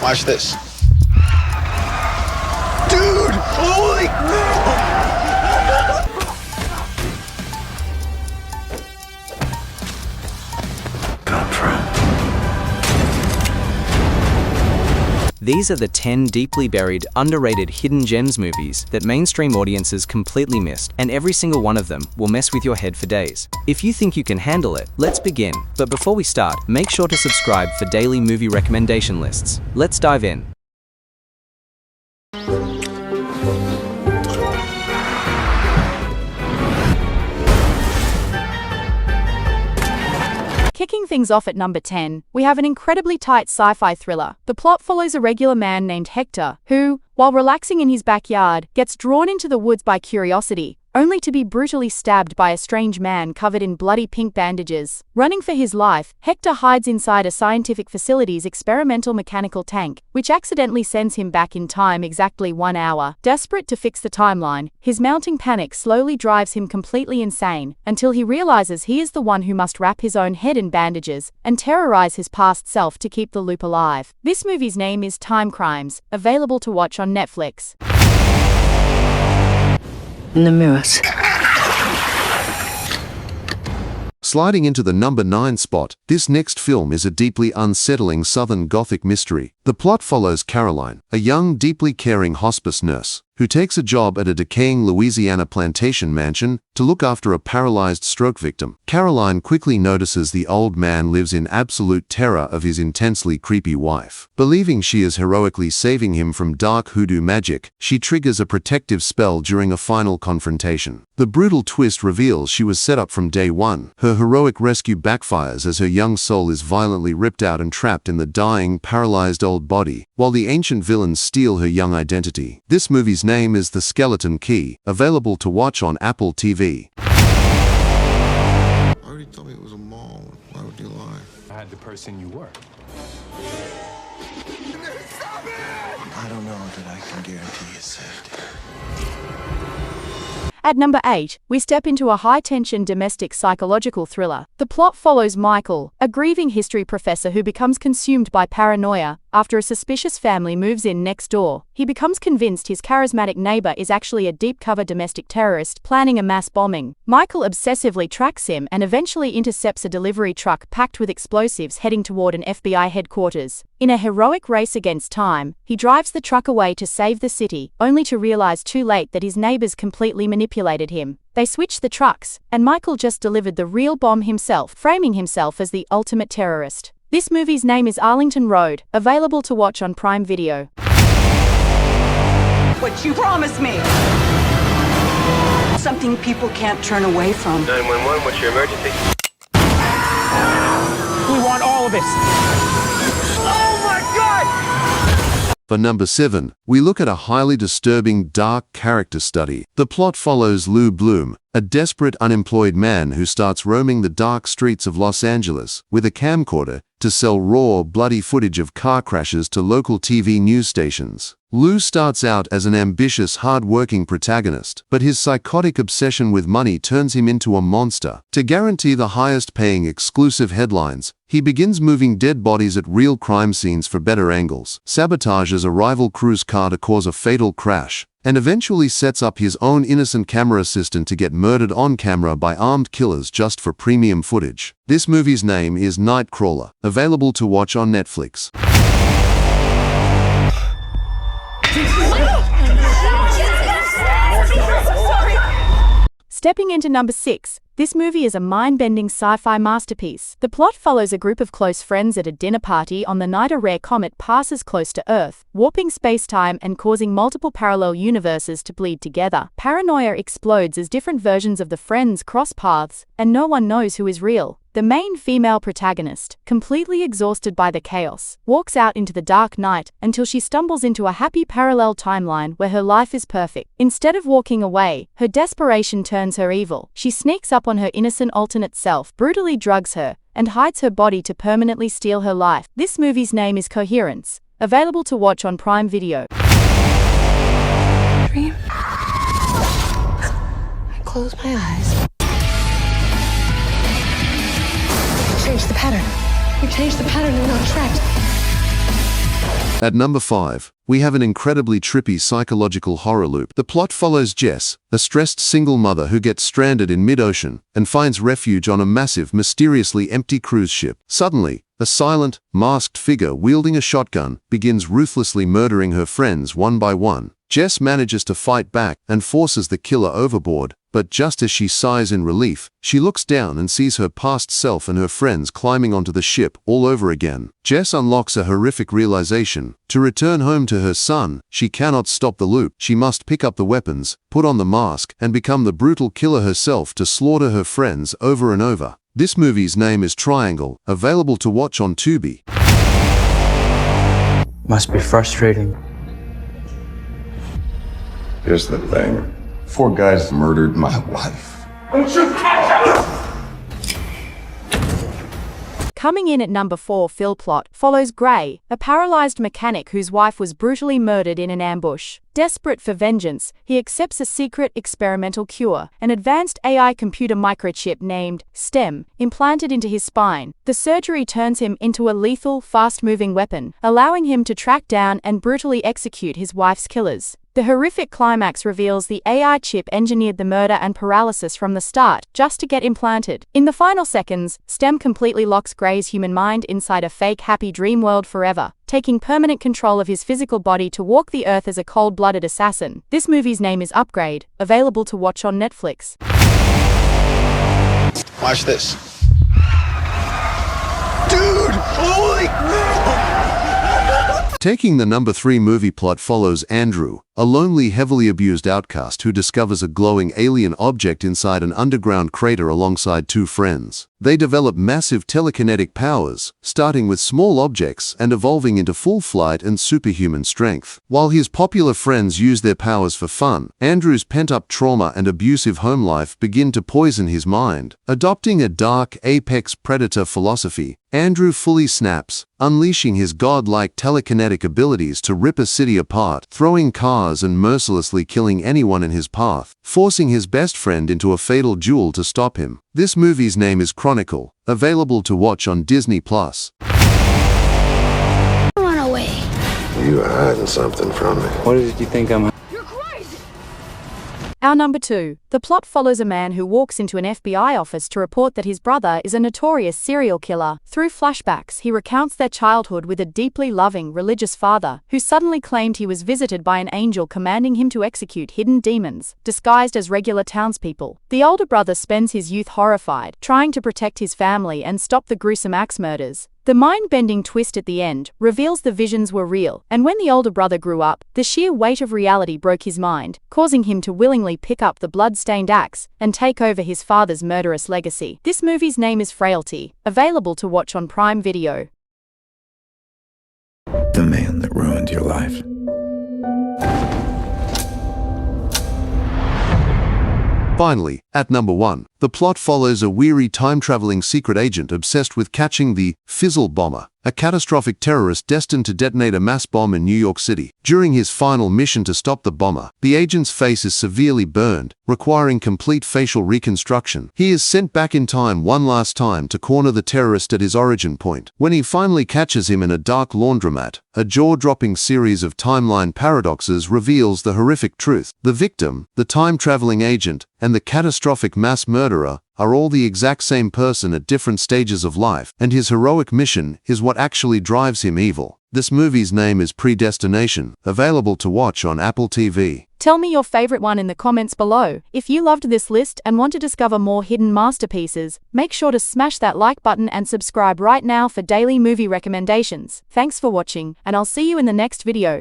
Watch this. Dude! Holy These are the 10 deeply buried, underrated hidden gems movies that mainstream audiences completely missed, and every single one of them will mess with your head for days. If you think you can handle it, let's begin. But before we start, make sure to subscribe for daily movie recommendation lists. Let's dive in. Kicking things off at number 10, we have an incredibly tight sci-fi thriller. The plot follows a regular man named Hector, who, while relaxing in his backyard, gets drawn into the woods by curiosity, only to be brutally stabbed by a strange man covered in bloody pink bandages. Running for his life, Hector hides inside a scientific facility's experimental mechanical tank, which accidentally sends him back in time exactly 1 hour. Desperate to fix the timeline, his mounting panic slowly drives him completely insane, until he realizes he is the one who must wrap his own head in bandages and terrorize his past self to keep the loop alive. This movie's name is Time Crimes, available to watch on Netflix. In the mirrors. Sliding into the number 9 spot, this next film is a deeply unsettling Southern Gothic mystery. The plot follows Caroline, a young, deeply caring hospice nurse, who takes a job at a decaying Louisiana plantation mansion to look after a paralyzed stroke victim. Caroline quickly notices the old man lives in absolute terror of his intensely creepy wife. Believing she is heroically saving him from dark hoodoo magic, she triggers a protective spell during a final confrontation. The brutal twist reveals she was set up from day one. Her heroic rescue backfires as her young soul is violently ripped out and trapped in the dying, paralyzed old body, while the ancient villains steal her young identity. This movie's name is The Skeleton Key, available to watch on Apple TV. I already told me it was a mall. Why would you lie? I had the person you were. I don't know that I can guarantee his safety. At number 8, we step into a high-tension domestic psychological thriller. The plot follows Michael, a grieving history professor who becomes consumed by paranoia after a suspicious family moves in next door. He becomes convinced his charismatic neighbor is actually a deep-cover domestic terrorist planning a mass bombing. Michael obsessively tracks him and eventually intercepts a delivery truck packed with explosives heading toward an FBI headquarters. In a heroic race against time, he drives the truck away to save the city, only to realize too late that his neighbors completely manipulated him. They switched the trucks, and Michael just delivered the real bomb himself, framing himself as the ultimate terrorist. This movie's name is Arlington Road, available to watch on Prime Video. What you promised me. Something people can't turn away from. 911, what's your emergency? We want all of it. For number 7, we look at a highly disturbing, dark character study. The plot follows Lou Bloom, a desperate unemployed man who starts roaming the dark streets of Los Angeles with a camcorder to sell raw, bloody footage of car crashes to local TV news stations. Lou starts out as an ambitious, hard-working protagonist, but his psychotic obsession with money turns him into a monster. To guarantee the highest-paying exclusive headlines, he begins moving dead bodies at real crime scenes for better angles, sabotages a rival cruise car to cause a fatal crash, and eventually sets up his own innocent camera assistant to get murdered on camera by armed killers just for premium footage. This movie's name is Nightcrawler, available to watch on Netflix. Stepping into number 6, this movie is a mind-bending sci-fi masterpiece. The plot follows a group of close friends at a dinner party on the night a rare comet passes close to Earth, warping space-time and causing multiple parallel universes to bleed together. Paranoia explodes as different versions of the friends cross paths, and no one knows who is real. The main female protagonist, completely exhausted by the chaos, walks out into the dark night until she stumbles into a happy parallel timeline where her life is perfect. Instead of walking away, her desperation turns her evil. She sneaks up on her innocent alternate self, brutally drugs her, and hides her body to permanently steal her life. This movie's name is Coherence, available to watch on Prime Video. Dream. I close my eyes. Change the pattern. We changed the pattern and we're not trapped. At number 5, we have an incredibly trippy psychological horror loop. The plot follows Jess, a stressed single mother who gets stranded in mid-ocean and finds refuge on a massive, mysteriously empty cruise ship. Suddenly, a silent, masked figure wielding a shotgun begins ruthlessly murdering her friends one by one. Jess manages to fight back and forces the killer overboard, but just as she sighs in relief, she looks down and sees her past self and her friends climbing onto the ship all over again. Jess unlocks a horrific realization. To return home to her son, she cannot stop the loop. She must pick up the weapons, put on the mask, and become the brutal killer herself to slaughter her friends over and over. This movie's name is Triangle, available to watch on Tubi. Must be frustrating. Here's the thing. 4 guys murdered my wife. Coming in at number 4, Phil Plot follows Gray, a paralyzed mechanic whose wife was brutally murdered in an ambush. Desperate for vengeance, he accepts a secret experimental cure, an advanced AI computer microchip named STEM, implanted into his spine. The surgery turns him into a lethal, fast-moving weapon, allowing him to track down and brutally execute his wife's killers. The horrific climax reveals the AI chip engineered the murder and paralysis from the start, just to get implanted. In the final seconds, STEM completely locks Gray's human mind inside a fake happy dream world forever, taking permanent control of his physical body to walk the earth as a cold-blooded assassin. This movie's name is Upgrade, available to watch on Netflix. Watch this. Dude! Holy crap! Taking the number 3 movie plot follows Andrew, a lonely, heavily abused outcast who discovers a glowing alien object inside an underground crater alongside 2 friends. They develop massive telekinetic powers, starting with small objects and evolving into full flight and superhuman strength. While his popular friends use their powers for fun, Andrew's pent-up trauma and abusive home life begin to poison his mind. Adopting a dark, apex predator philosophy, Andrew fully snaps, unleashing his godlike telekinetic abilities to rip a city apart, throwing cars and mercilessly killing anyone in his path, forcing his best friend into a fatal duel to stop him. This movie's name is Chronicle, available to watch on Disney+. Run away. You are hiding something from me. What did you think I'm... Our number 2. The plot follows a man who walks into an FBI office to report that his brother is a notorious serial killer. Through flashbacks, he recounts their childhood with a deeply loving, religious father, who suddenly claimed he was visited by an angel commanding him to execute hidden demons, disguised as regular townspeople. The older brother spends his youth horrified, trying to protect his family and stop the gruesome axe murders. The mind-bending twist at the end reveals the visions were real, and when the older brother grew up, the sheer weight of reality broke his mind, causing him to willingly pick up the blood-stained axe and take over his father's murderous legacy. This movie's name is Frailty, available to watch on Prime Video. The man that ruined your life. Finally, at number 1, the plot follows a weary time-traveling secret agent obsessed with catching the Fizzle Bomber, a catastrophic terrorist destined to detonate a mass bomb in New York City. During his final mission to stop the bomber, the agent's face is severely burned, requiring complete facial reconstruction. He is sent back in time one last time to corner the terrorist at his origin point. When he finally catches him in a dark laundromat, a jaw-dropping series of timeline paradoxes reveals the horrific truth. The victim, the time-traveling agent, and the catastrophic mass murderer are all the exact same person at different stages of life, and his heroic mission is what actually drives him evil. This movie's name is Predestination, available to watch on Apple TV. Tell me your favorite one in the comments below. If you loved this list and want to discover more hidden masterpieces, make sure to smash that like button and subscribe right now for daily movie recommendations. Thanks for watching, and I'll see you in the next video.